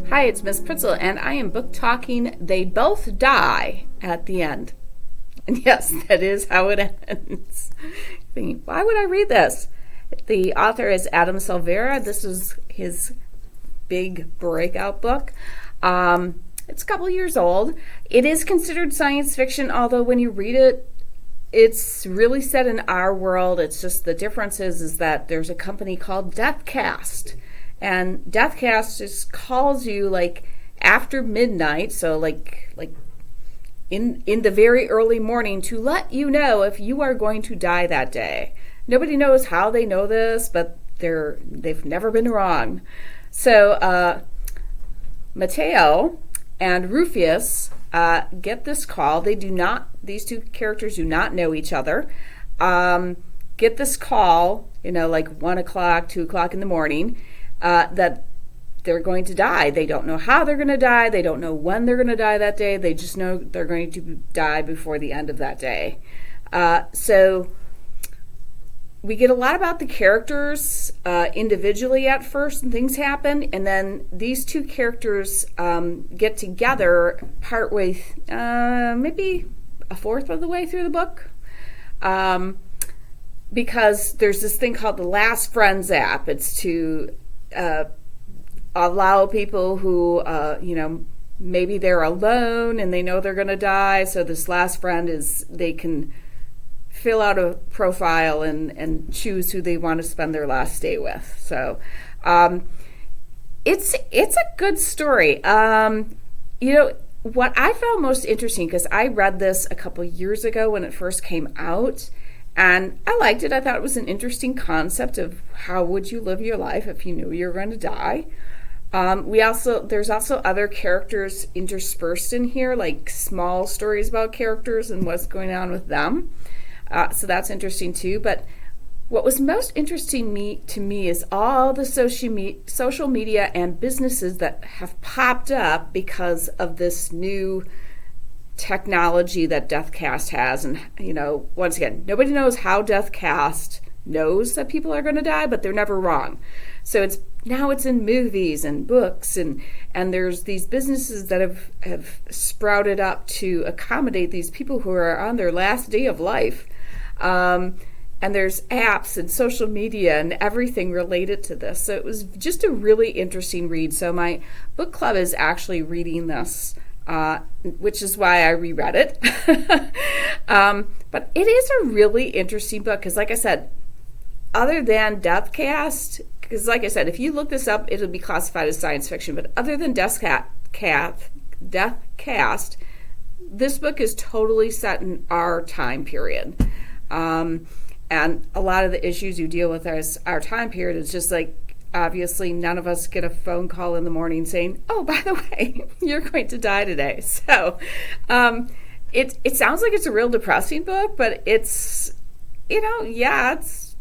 Hi, it's Miss Pritzel, and I am book talking They Both Die at the End. And yes, that is how it ends. Thinking, why would I read this? The author is Adam Silvera. This is his big breakout book. It's a couple years old. It is considered science fiction, although when you read it, it's really set in our world. It's just the difference is that there's a company called Deathcast. And Deathcast just calls you like after midnight, so like in the very early morning to let you know if you are going to die that day. Nobody knows how they know this, but they've never been wrong. So Mateo and Rufus get this call. These two characters do not know each other. Get this call, like 1 o'clock, 2 o'clock in the morning, that they're going to die. They don't know how they're going to die. They don't know when they're going to die that day. They just know they're going to die before the end of that day. So we get a lot about the characters individually at first, and things happen, and then these two characters get together partway, maybe a fourth of the way through the book, because there's this thing called the Last Friends app. It's to allow people who, maybe they're alone and they know they're going to die. So this last friend they can fill out a profile and choose who they want to spend their last day with. So it's a good story. What I found most interesting, because I read this a couple years ago when it first came out, and I liked it. I thought it was an interesting concept of how would you live your life if you knew you were going to die. There's also other characters interspersed in here, like small stories about characters and what's going on with them. So that's interesting too. But what was most interesting to me is all the social media and businesses that have popped up because of this new technology that Deathcast has. And, once again, nobody knows how Deathcast knows that people are going to die, but they're never wrong. So it's in movies and books, and there's these businesses that have sprouted up to accommodate these people who are on their last day of life. And there's apps and social media and everything related to this. So it was just a really interesting read. So my book club is actually reading this, which is why I reread it. But it is a really interesting book because, like I said, other than Deathcast, because like I said, if you look this up, it'll be classified as science fiction. But other than Deathcast, this book is totally set in our time period. And a lot of the issues you deal with as our time period is just like, obviously, none of us get a phone call in the morning saying, oh, by the way, you're going to die today. So it sounds like it's a real depressing book, but it's, it's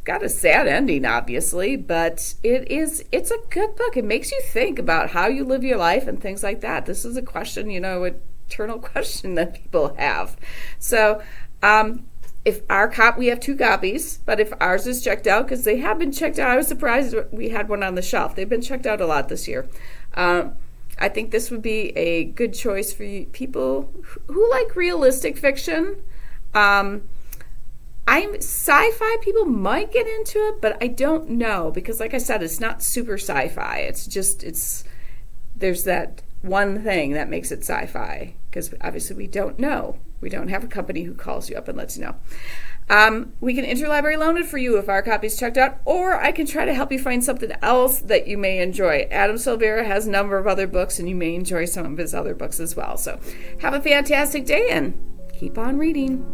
got a sad ending, obviously, but it's a good book. It makes you think about how you live your life and things like that. This is a question, eternal question that people have. So we have 2 copies, but if ours is checked out, because they have been checked out, I was surprised we had one on the shelf. They've been checked out a lot this year. I think this would be a good choice for people who like realistic fiction. Sci-fi people might get into it, but I don't know, because like I said, it's not super sci-fi. There's that one thing that makes it sci-fi, because obviously we don't know. We don't have a company who calls you up and lets you know. We can interlibrary loan it for you if our copy's checked out, or I can try to help you find something else that you may enjoy. Adam Silvera has a number of other books, and you may enjoy some of his other books as well. So have a fantastic day and keep on reading.